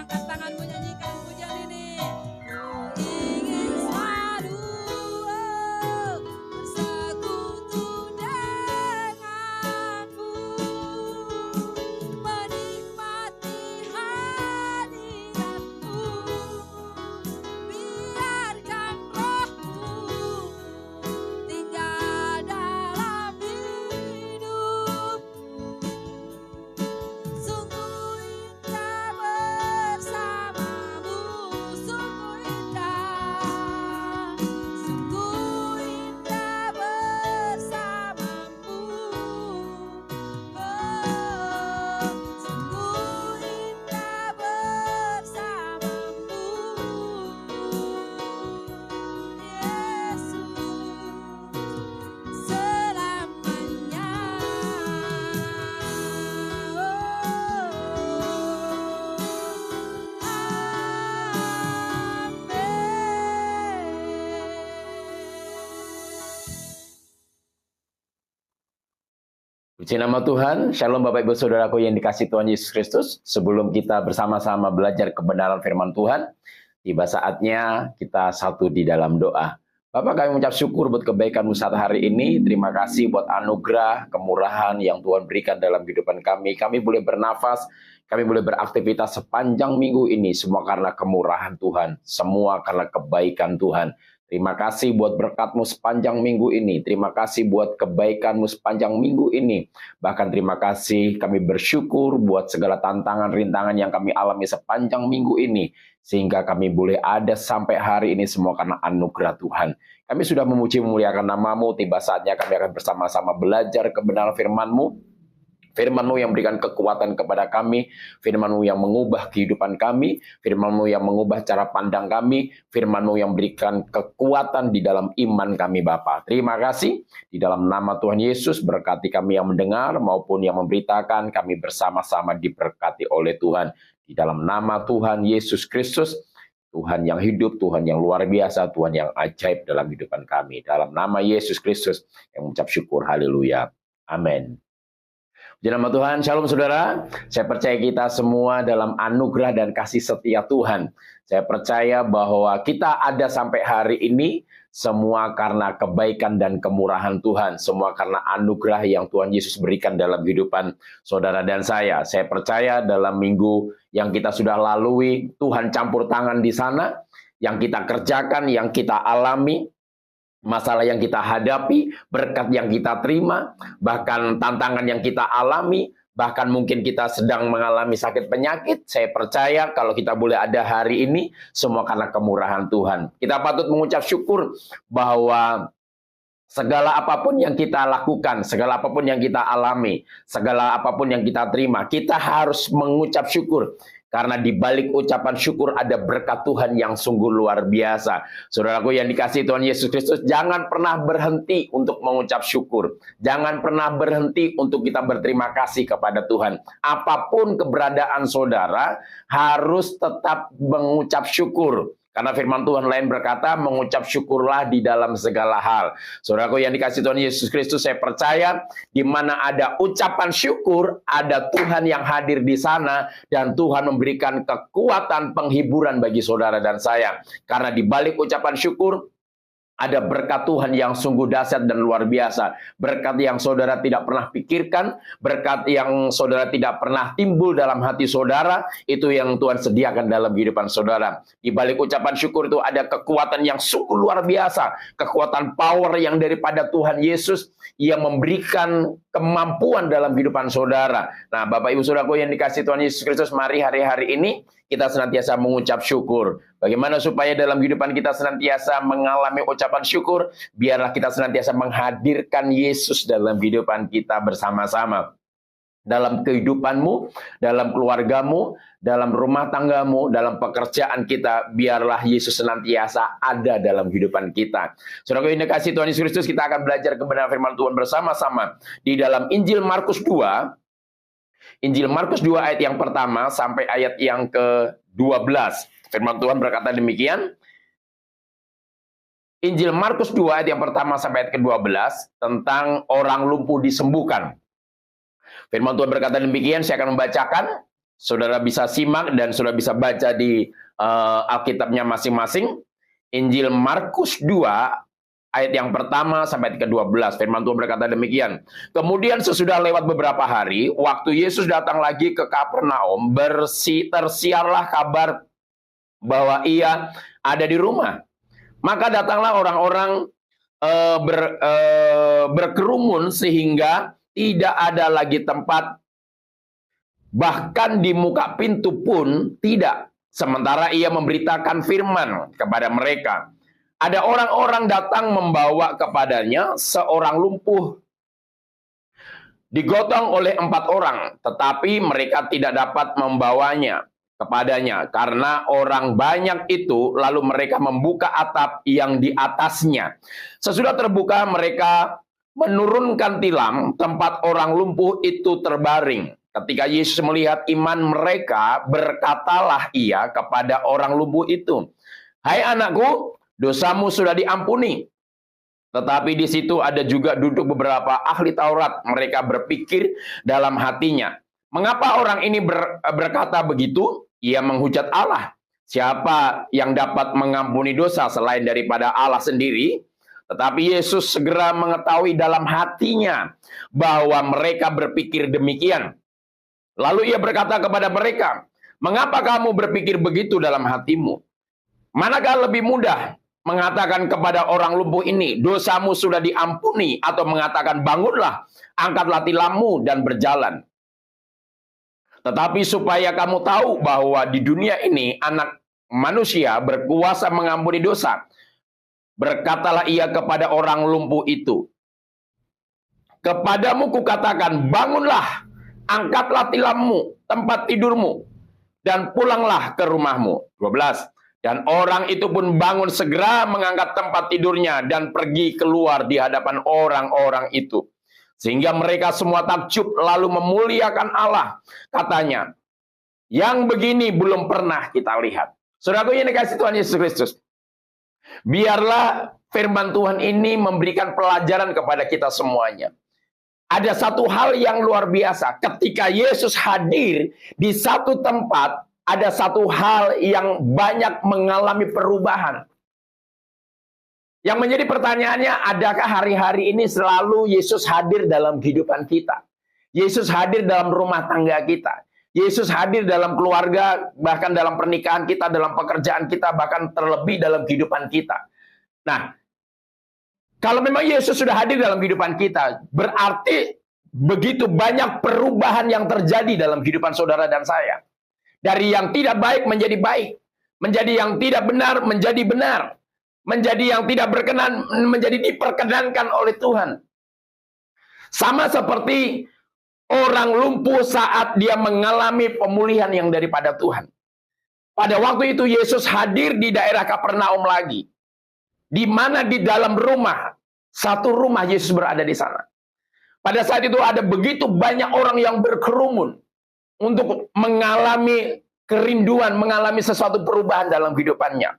angkat tanganmu, nyanyikan pujian ini. Ku ingin selalu bersekutu denganmu, menikmati hadiratmu. Biarkan rohmu tinggal dalam hidupku. Sungguh indah bersamamu, sungguh indah, sungguh indah bersamamu. Oh, sungguh indah bersamamu, Yesus, selamanya. Puji nama Tuhan. Shalom Bapak Ibu Saudaraku yang dikasihi Tuhan Yesus Kristus. Sebelum kita bersama-sama belajar kebenaran firman Tuhan, tiba saatnya kita satu di dalam doa. Bapak, kami mengucap syukur buat kebaikan-Mu saat hari ini. Terima kasih buat anugerah, kemurahan yang Tuhan berikan dalam kehidupan kami. Kami boleh bernafas, kami boleh beraktivitas sepanjang minggu ini. Semua karena kemurahan Tuhan, semua karena kebaikan Tuhan. Terima kasih buat berkat-Mu sepanjang minggu ini. Terima kasih buat kebaikan-Mu sepanjang minggu ini. Bahkan terima kasih kami bersyukur buat segala tantangan, rintangan yang kami alami sepanjang minggu ini. Sehingga kami boleh ada sampai hari ini semua karena anugerah Tuhan. Kami sudah memuji memuliakan nama-Mu. Tiba saatnya kami akan bersama-sama belajar kebenaran firman-Mu. Firman-Mu yang berikan kekuatan kepada kami, Firman-Mu yang mengubah kehidupan kami, Firman-Mu yang mengubah cara pandang kami, Firman-Mu yang berikan kekuatan di dalam iman kami Bapa. Terima kasih, di dalam nama Tuhan Yesus, berkati kami yang mendengar maupun yang memberitakan, kami bersama-sama diberkati oleh Tuhan. Di dalam nama Tuhan Yesus Kristus, Tuhan yang hidup, Tuhan yang luar biasa, Tuhan yang ajaib dalam kehidupan kami. Dalam nama Yesus Kristus, yang mengucap syukur, haleluya. Amin. Puji nama Tuhan, shalom saudara. Saya percaya kita semua dalam anugerah dan kasih setia Tuhan. Saya percaya bahwa kita ada sampai hari ini semua karena kebaikan dan kemurahan Tuhan. Semua karena anugerah yang Tuhan Yesus berikan dalam kehidupan saudara dan saya. Saya percaya dalam minggu yang kita sudah lalui, Tuhan campur tangan di sana. Yang kita kerjakan, yang kita alami, masalah yang kita hadapi, berkat yang kita terima, bahkan tantangan yang kita alami, bahkan mungkin kita sedang mengalami sakit penyakit, saya percaya kalau kita boleh ada hari ini, semua karena kemurahan Tuhan. Kita patut mengucap syukur bahwa segala apapun yang kita lakukan, segala apapun yang kita alami, segala apapun yang kita terima, kita harus mengucap syukur. Karena di balik ucapan syukur ada berkat Tuhan yang sungguh luar biasa. Saudaraku yang dikasihi Tuhan Yesus Kristus, jangan pernah berhenti untuk mengucap syukur. Jangan pernah berhenti untuk kita berterima kasih kepada Tuhan. Apapun keberadaan saudara, harus tetap mengucap syukur. Karena firman Tuhan lain berkata, mengucap syukurlah di dalam segala hal. Saudaraku yang dikasihi Tuhan Yesus Kristus, saya percaya di mana ada ucapan syukur, ada Tuhan yang hadir di sana, dan Tuhan memberikan kekuatan penghiburan bagi saudara dan saya. Karena di balik ucapan syukur, ada berkat Tuhan yang sungguh dahsyat dan luar biasa. Berkat yang saudara tidak pernah pikirkan, berkat yang saudara tidak pernah timbul dalam hati saudara, itu yang Tuhan sediakan dalam kehidupan saudara. Di balik ucapan syukur itu ada kekuatan yang sungguh luar biasa. Kekuatan power yang daripada Tuhan Yesus yang memberikan kemampuan dalam kehidupan saudara. Nah, Bapak Ibu Saudaraku yang dikasihi Tuhan Yesus Kristus, mari hari-hari ini kita senantiasa mengucap syukur. Bagaimana supaya dalam kehidupan kita senantiasa mengalami ucapan syukur? Biarlah kita senantiasa menghadirkan Yesus dalam kehidupan kita bersama-sama. Dalam kehidupanmu, dalam keluargamu, dalam rumah tanggamu, dalam pekerjaan kita, biarlah Yesus senantiasa ada dalam kehidupan kita. Saudara yang dikasihi Tuhan Yesus Kristus, kita akan belajar kebenaran firman Tuhan bersama-sama di dalam Injil Markus 2. Injil Markus 2 ayat yang pertama sampai ayat yang ke-12. Firman Tuhan berkata demikian. Injil Markus 2 ayat yang pertama sampai ayat ke-12 tentang orang lumpuh disembuhkan. Firman Tuhan berkata demikian, saya akan membacakan. Saudara bisa simak dan saudara bisa baca di Alkitabnya masing-masing. Injil Markus 2 ayat yang pertama sampai ke-12. Firman Tuhan berkata demikian. Kemudian sesudah lewat beberapa hari, waktu Yesus datang lagi ke Kapernaum, tersiarlah kabar bahwa ia ada di rumah. Maka datanglah orang-orang berkerumun sehingga tidak ada lagi tempat, bahkan di muka pintu pun tidak. Sementara ia memberitakan firman kepada mereka. Ada orang-orang datang membawa kepadanya seorang lumpuh, digotong oleh 4 orang, tetapi mereka tidak dapat membawanya kepadanya karena orang banyak itu. Lalu mereka membuka atap yang di atasnya. Sesudah terbuka, mereka menurunkan tilam tempat orang lumpuh itu terbaring. Ketika Yesus melihat iman mereka, berkatalah ia kepada orang lumpuh itu, "Hai anakku, dosamu sudah diampuni." Tetapi di situ ada juga duduk beberapa ahli Taurat. Mereka berpikir dalam hatinya, "Mengapa orang ini berkata begitu? Ia menghujat Allah. Siapa yang dapat mengampuni dosa selain daripada Allah sendiri?" Tetapi Yesus segera mengetahui dalam hatinya bahwa mereka berpikir demikian. Lalu ia berkata kepada mereka, "Mengapa kamu berpikir begitu dalam hatimu? Manakah lebih mudah mengatakan kepada orang lumpuh ini, 'Dosamu sudah diampuni,' atau mengatakan, 'Bangunlah, angkatlah tilammu dan berjalan'? Tetapi supaya kamu tahu bahwa di dunia ini Anak Manusia berkuasa mengampuni dosa," berkatalah ia kepada orang lumpuh itu, "Kepadamu kukatakan, bangunlah, angkatlah tilammu, tempat tidurmu, dan pulanglah ke rumahmu." 12. Dan orang itu pun bangun segera mengangkat tempat tidurnya dan pergi keluar di hadapan orang-orang itu. Sehingga mereka semua takjub lalu memuliakan Allah. Katanya, "Yang begini belum pernah kita lihat." Saudaraku yang dikasihi Tuhan Yesus Kristus, biarlah firman Tuhan ini memberikan pelajaran kepada kita semuanya. Ada satu hal yang luar biasa. Ketika Yesus hadir di satu tempat, ada satu hal yang banyak mengalami perubahan. Yang menjadi pertanyaannya, adakah hari-hari ini selalu Yesus hadir dalam kehidupan kita? Yesus hadir dalam rumah tangga kita. Yesus hadir dalam keluarga, bahkan dalam pernikahan kita, dalam pekerjaan kita, bahkan terlebih dalam kehidupan kita. Nah, kalau memang Yesus sudah hadir dalam kehidupan kita, berarti begitu banyak perubahan yang terjadi dalam kehidupan saudara dan saya. Dari yang tidak baik menjadi baik, menjadi yang tidak benar menjadi benar, menjadi yang tidak berkenan menjadi diperkenankan oleh Tuhan. Sama seperti orang lumpuh saat dia mengalami pemulihan yang daripada Tuhan. Pada waktu itu Yesus hadir di daerah Kapernaum lagi, di mana di dalam rumah, satu rumah Yesus berada di sana. Pada saat itu ada begitu banyak orang yang berkerumun untuk mengalami kerinduan, mengalami sesuatu perubahan dalam kehidupannya.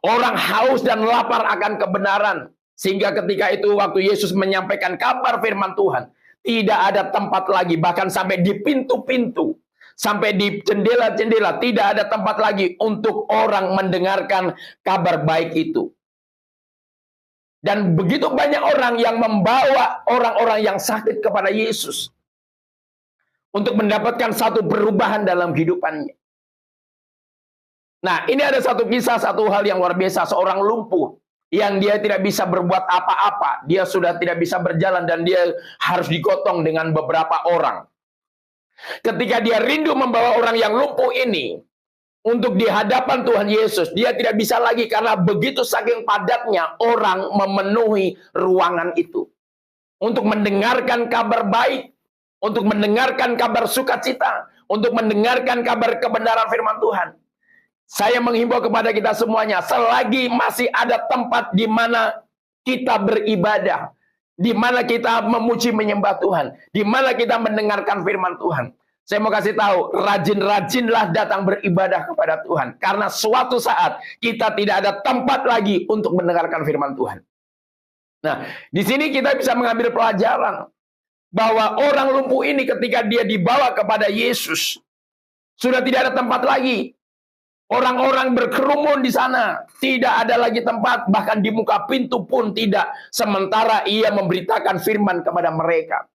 Orang haus dan lapar akan kebenaran. Sehingga ketika itu waktu Yesus menyampaikan kabar firman Tuhan, tidak ada tempat lagi, bahkan sampai di pintu-pintu, sampai di jendela-jendela, tidak ada tempat lagi untuk orang mendengarkan kabar baik itu. Dan begitu banyak orang yang membawa orang-orang yang sakit kepada Yesus untuk mendapatkan satu perubahan dalam kehidupannya. Nah, ini ada satu kisah, satu hal yang luar biasa. Seorang lumpuh yang dia tidak bisa berbuat apa-apa. Dia sudah tidak bisa berjalan dan dia harus digotong dengan beberapa orang. Ketika dia rindu membawa orang yang lumpuh ini untuk di hadapan Tuhan Yesus, dia tidak bisa lagi karena begitu saking padatnya orang memenuhi ruangan itu. Untuk mendengarkan kabar baik, untuk mendengarkan kabar sukacita, untuk mendengarkan kabar kebenaran firman Tuhan. Saya menghimbau kepada kita semuanya, selagi masih ada tempat di mana kita beribadah, di mana kita memuji menyembah Tuhan, di mana kita mendengarkan firman Tuhan. Saya mau kasih tahu, rajin-rajinlah datang beribadah kepada Tuhan. Karena suatu saat kita tidak ada tempat lagi untuk mendengarkan firman Tuhan. Nah, di sini kita bisa mengambil pelajaran bahwa orang lumpuh ini ketika dia dibawa kepada Yesus, Sudah tidak ada tempat lagi. Orang-orang berkerumun di sana. Tidak ada lagi tempat. Bahkan di muka pintu pun tidak. Sementara ia memberitakan firman kepada mereka.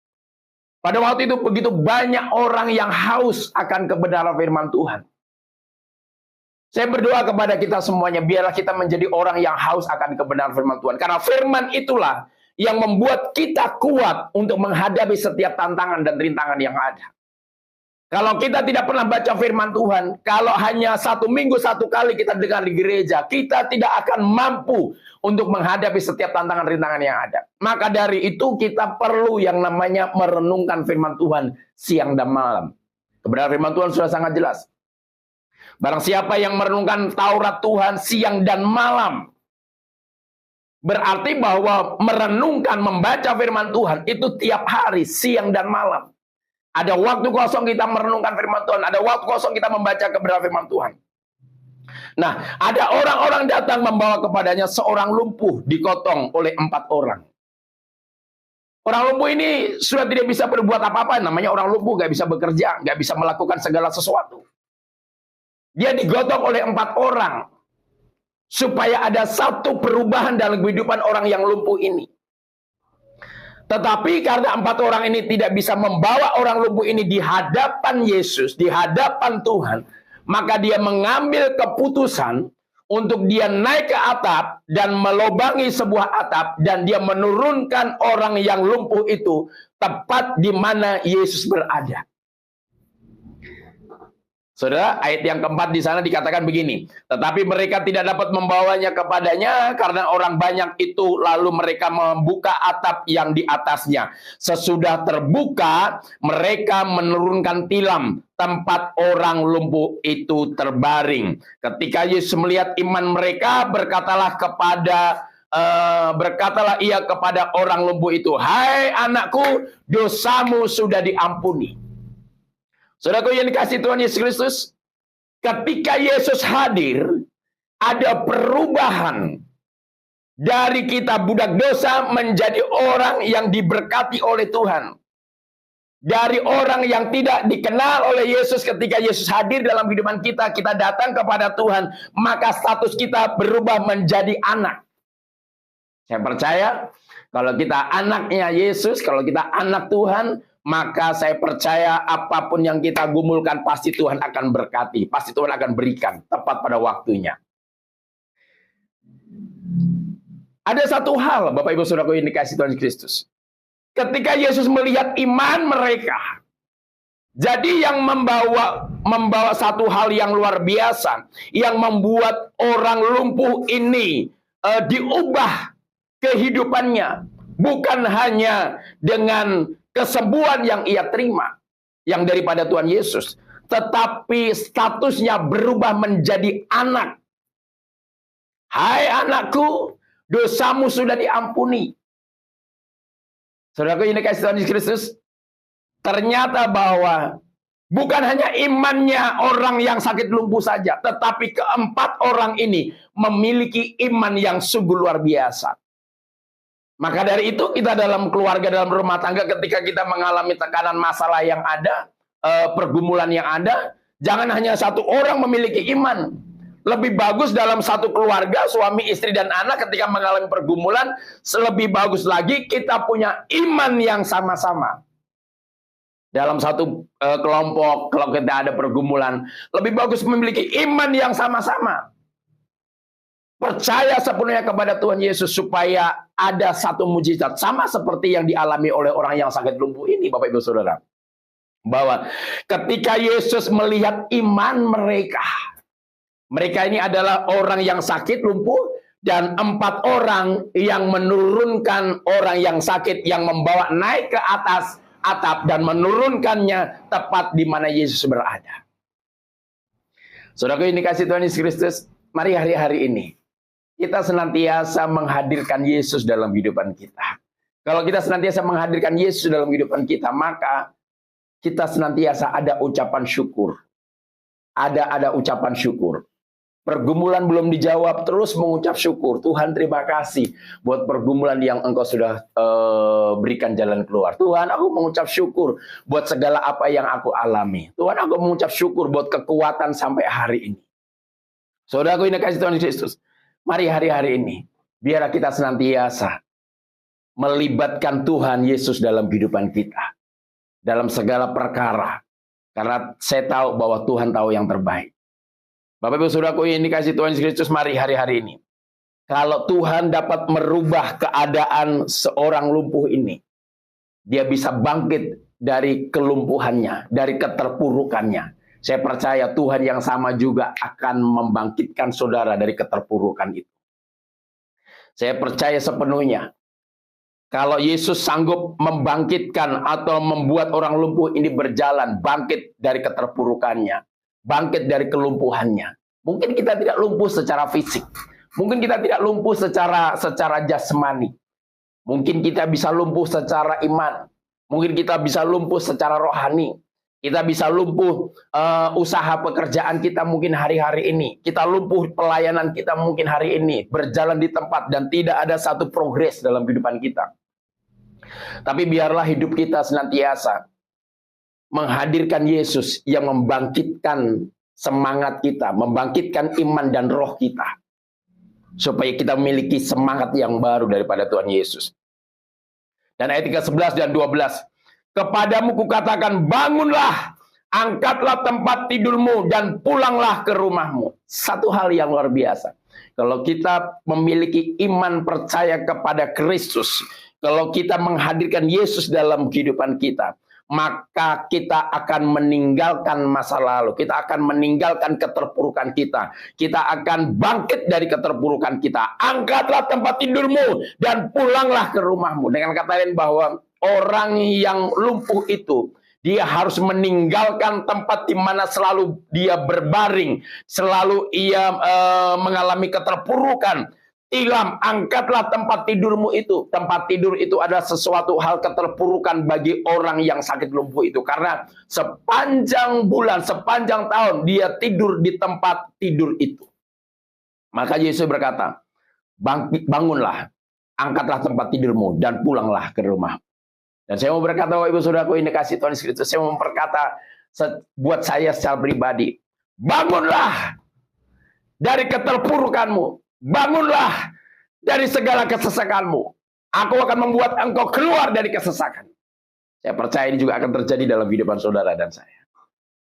Pada waktu itu begitu banyak orang yang haus akan kebenaran firman Tuhan. Saya berdoa kepada kita semuanya, biarlah kita menjadi orang yang haus akan kebenaran firman Tuhan. Karena firman itulah yang membuat kita kuat untuk menghadapi setiap tantangan dan rintangan yang ada. Kalau kita tidak pernah baca firman Tuhan, kalau hanya 1 minggu 1 kali kita dengar di gereja, kita tidak akan mampu untuk menghadapi setiap tantangan-rintangan yang ada. Maka dari itu kita perlu yang namanya merenungkan firman Tuhan siang dan malam. Kebenaran firman Tuhan sudah sangat jelas. Barang siapa yang merenungkan Taurat Tuhan siang dan malam, berarti bahwa merenungkan, membaca firman Tuhan itu tiap hari, siang dan malam. Ada waktu kosong kita merenungkan firman Tuhan, ada waktu kosong kita membaca kebenaran firman Tuhan. Nah, ada orang-orang datang membawa kepadanya seorang lumpuh digotong oleh 4 orang. Orang lumpuh ini sudah tidak bisa berbuat apa-apa, namanya orang lumpuh, gak bisa bekerja, gak bisa melakukan segala sesuatu. Dia digotong oleh 4 orang. Supaya ada satu perubahan dalam kehidupan orang yang lumpuh ini. Tetapi karena 4 orang ini tidak bisa membawa orang lumpuh ini di hadapan Yesus, di hadapan Tuhan, maka dia mengambil keputusan untuk dia naik ke atap dan melobangi sebuah atap, dan dia menurunkan orang yang lumpuh itu tepat di mana Yesus berada. Saudara, ayat yang keempat di sana dikatakan begini, tetapi mereka tidak dapat membawanya kepadanya karena orang banyak itu, lalu mereka membuka atap yang di atasnya. Sesudah terbuka, mereka menurunkan tilam tempat orang lumpuh itu terbaring. Ketika Yesus melihat iman mereka, berkatalah ia kepada orang lumpuh itu, "Hai anakku, dosamu sudah diampuni." Saudaraku yang dikasihi Tuhan Yesus Kristus, ketika Yesus hadir, ada perubahan dari kita budak dosa menjadi orang yang diberkati oleh Tuhan. Dari orang yang tidak dikenal oleh Yesus, ketika Yesus hadir dalam kehidupan kita, kita datang kepada Tuhan, maka status kita berubah menjadi anak. Saya percaya, kalau kita anaknya Yesus, kalau kita anak Tuhan, maka saya percaya apapun yang kita gumulkan pasti Tuhan akan berkati, pasti Tuhan akan berikan tepat pada waktunya. Ada satu hal, Bapak Ibu Saudaraku yang dikasihi Tuhan Kristus. Ketika Yesus melihat iman mereka, jadi yang membawa satu hal yang luar biasa, yang membuat orang lumpuh ini diubah kehidupannya, bukan hanya dengan kesembuhan yang ia terima, yang daripada Tuhan Yesus, tetapi statusnya berubah menjadi anak. Hai anakku, dosamu sudah diampuni. Saudaraku yang dikasihi Tuhan Yesus Kristus, ternyata bahwa bukan hanya imannya orang yang sakit lumpuh saja, tetapi keempat orang ini memiliki iman yang sungguh luar biasa. Maka dari itu kita dalam keluarga, dalam rumah tangga, ketika kita mengalami tekanan masalah yang ada, pergumulan yang ada, jangan hanya satu orang memiliki iman. Lebih bagus dalam satu keluarga, suami, istri, dan anak ketika mengalami pergumulan, lebih bagus lagi kita punya iman yang sama-sama. Dalam satu kelompok, kalau kita ada pergumulan, lebih bagus memiliki iman yang sama-sama. Percaya sepenuhnya kepada Tuhan Yesus supaya ada satu mujizat. Sama seperti yang dialami oleh orang yang sakit lumpuh ini, Bapak Ibu Saudara. Bahwa ketika Yesus melihat iman mereka, mereka ini adalah orang yang sakit lumpuh, dan 4 orang yang menurunkan orang yang sakit, yang membawa naik ke atas atap dan menurunkannya tepat di mana Yesus berada. Saudaraku yang dikasihi Tuhan Yesus Kristus, mari hari-hari ini kita senantiasa menghadirkan Yesus dalam kehidupan kita. Kalau kita senantiasa menghadirkan Yesus dalam kehidupan kita, maka kita senantiasa ada ucapan syukur. Ada ucapan syukur. pergumulan belum dijawab, terus mengucap syukur. Tuhan, terima kasih buat pergumulan yang Engkau sudah berikan jalan keluar. Tuhan, aku mengucap syukur buat segala apa yang aku alami. Tuhan, aku mengucap syukur buat kekuatan sampai hari ini. Saudaraku ini kasih Tuhan Kristus, mari hari-hari ini biar kita senantiasa melibatkan Tuhan Yesus dalam kehidupan kita, dalam segala perkara, karena saya tahu bahwa Tuhan tahu yang terbaik. Bapak Ibu Saudaraku ini kasih Tuhan Yesus Kristus, mari hari-hari ini, kalau Tuhan dapat merubah keadaan seorang lumpuh ini, dia bisa bangkit dari kelumpuhannya, dari keterpurukannya. Saya percaya Tuhan yang sama juga akan membangkitkan saudara dari keterpurukan itu. Saya percaya sepenuhnya, kalau Yesus sanggup membangkitkan atau membuat orang lumpuh ini berjalan, bangkit dari keterpurukannya, bangkit dari kelumpuhannya. Mungkin kita tidak lumpuh secara fisik, mungkin kita tidak lumpuh secara jasmani, mungkin kita bisa lumpuh secara iman, mungkin kita bisa lumpuh secara rohani. Kita bisa lumpuh usaha pekerjaan kita mungkin hari-hari ini. Kita lumpuh pelayanan kita mungkin hari ini. Berjalan di tempat dan tidak ada satu progres dalam kehidupan kita. Tapi biarlah hidup kita senantiasa menghadirkan Yesus yang membangkitkan semangat kita. Membangkitkan iman dan roh kita. Supaya kita memiliki semangat yang baru daripada Tuhan Yesus. Dan ayat 11 dan 12. Kepadamu kukatakan, bangunlah, angkatlah tempat tidurmu, dan pulanglah ke rumahmu. Satu hal yang luar biasa. Kalau kita memiliki iman percaya kepada Kristus, kalau kita menghadirkan Yesus dalam kehidupan kita, maka kita akan meninggalkan masa lalu. Kita akan meninggalkan keterpurukan kita. Kita akan bangkit dari keterpurukan kita. Angkatlah tempat tidurmu, dan pulanglah ke rumahmu. Dengan kata lain bahwa orang yang lumpuh itu, dia harus meninggalkan tempat di mana selalu dia berbaring, selalu ia mengalami keterpurukan. Tilam, angkatlah tempat tidurmu itu. Tempat tidur itu adalah sesuatu hal keterpurukan bagi orang yang sakit lumpuh itu. Karena sepanjang bulan, sepanjang tahun, dia tidur di tempat tidur itu. Maka Yesus berkata, bangunlah, angkatlah tempat tidurmu, dan pulanglah ke rumah. Dan saya mau berkata, Bapak Ibu Saudaraku ini kasih Tuhan Yesus Kristus, saya mau berkata buat saya secara pribadi, bangunlah dari keterpurukanmu, bangunlah dari segala kesesakanmu. Aku akan membuat engkau keluar dari kesesakan. Saya percaya ini juga akan terjadi dalam kehidupan saudara dan saya.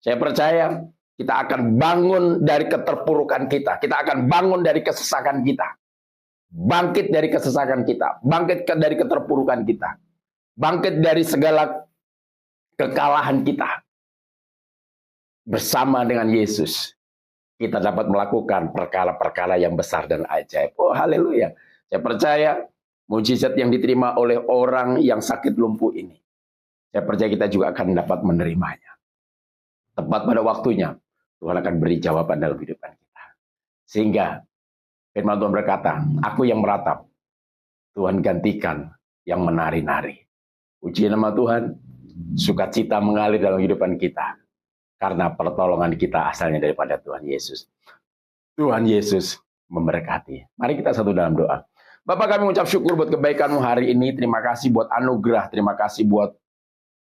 Saya percaya kita akan bangun dari keterpurukan kita. Kita akan bangun dari kesesakan kita. Bangkit dari kesesakan kita. Bangkit dari keterpurukan kita. Bangkit dari segala kekalahan kita. Bersama dengan Yesus, kita dapat melakukan perkara-perkara yang besar dan ajaib. Oh, haleluya. Saya percaya mujizat yang diterima oleh orang yang sakit lumpuh ini, saya percaya kita juga akan dapat menerimanya. Tepat pada waktunya, Tuhan akan beri jawaban dalam kehidupan kita. Sehingga firman Tuhan berkata, aku yang meratap, Tuhan gantikan yang menari-nari. Puji nama Tuhan, sukacita mengalir dalam kehidupan kita. Karena pertolongan kita asalnya daripada Tuhan Yesus. Tuhan Yesus memberkati. Mari kita satu dalam doa. Bapak, kami mengucap syukur buat kebaikan-Mu hari ini. Terima kasih buat anugerah. Terima kasih buat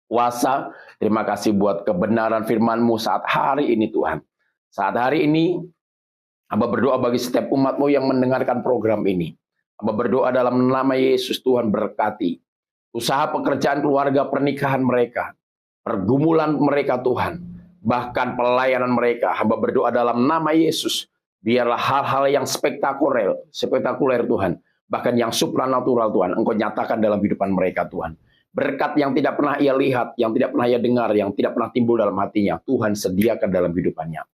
kuasa. Terima kasih buat kebenaran firman-Mu saat hari ini Tuhan. Saat hari ini, Hamba berdoa bagi setiap umat-Mu yang mendengarkan program ini. Hamba berdoa dalam nama Yesus, Tuhan berkati. Usaha pekerjaan keluarga pernikahan mereka. Pergumulan mereka Tuhan. Bahkan pelayanan mereka, hamba berdoa dalam nama Yesus, biarlah hal-hal yang spektakuler Tuhan, bahkan yang supranatural Tuhan, Engkau nyatakan dalam kehidupan mereka Tuhan. Berkat yang tidak pernah ia lihat, yang tidak pernah ia dengar, yang tidak pernah timbul dalam hatinya, Tuhan sediakan dalam kehidupannya.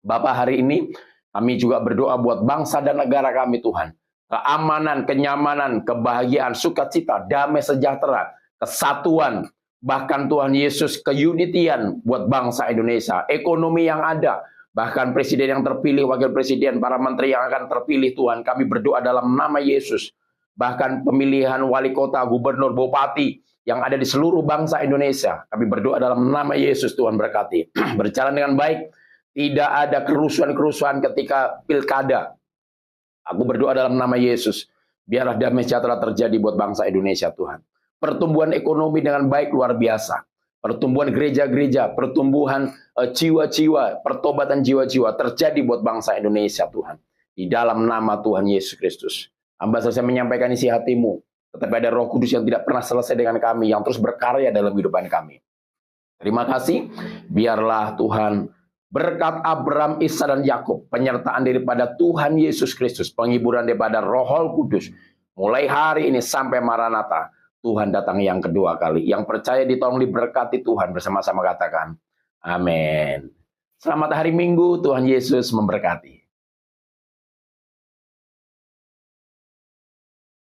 Bapak, hari ini kami juga berdoa buat bangsa dan negara kami Tuhan. Keamanan, kenyamanan, kebahagiaan, sukacita, damai sejahtera, kesatuan, bahkan Tuhan Yesus keunitian buat bangsa Indonesia, ekonomi yang ada, bahkan presiden yang terpilih, wakil presiden, para menteri yang akan terpilih Tuhan, kami berdoa dalam nama Yesus, bahkan pemilihan wali kota, gubernur, bupati yang ada di seluruh bangsa Indonesia, kami berdoa dalam nama Yesus, Tuhan berkati, berjalan dengan baik, Tidak ada kerusuhan-kerusuhan ketika pilkada. Aku berdoa dalam nama Yesus. Biarlah damai sejahtera terjadi buat bangsa Indonesia, Tuhan. Pertumbuhan ekonomi dengan baik luar biasa. Pertumbuhan gereja-gereja, pertumbuhan jiwa-jiwa, pertobatan jiwa-jiwa terjadi buat bangsa Indonesia, Tuhan. Di dalam nama Tuhan Yesus Kristus. Hamba selesai menyampaikan isi hatimu. Tetapi ada Roh Kudus yang tidak pernah selesai dengan kami, yang terus berkarya dalam kehidupan kami. Terima kasih. Biarlah Tuhan berkat Abraham, Ishak dan Yakub, penyertaan daripada Tuhan Yesus Kristus, penghiburan daripada Roh Kudus, mulai hari ini sampai Maranatha, Tuhan datang yang kedua kali. Yang percaya ditolong diberkati Tuhan, bersama-sama katakan, amin. Selamat hari Minggu, Tuhan Yesus memberkati.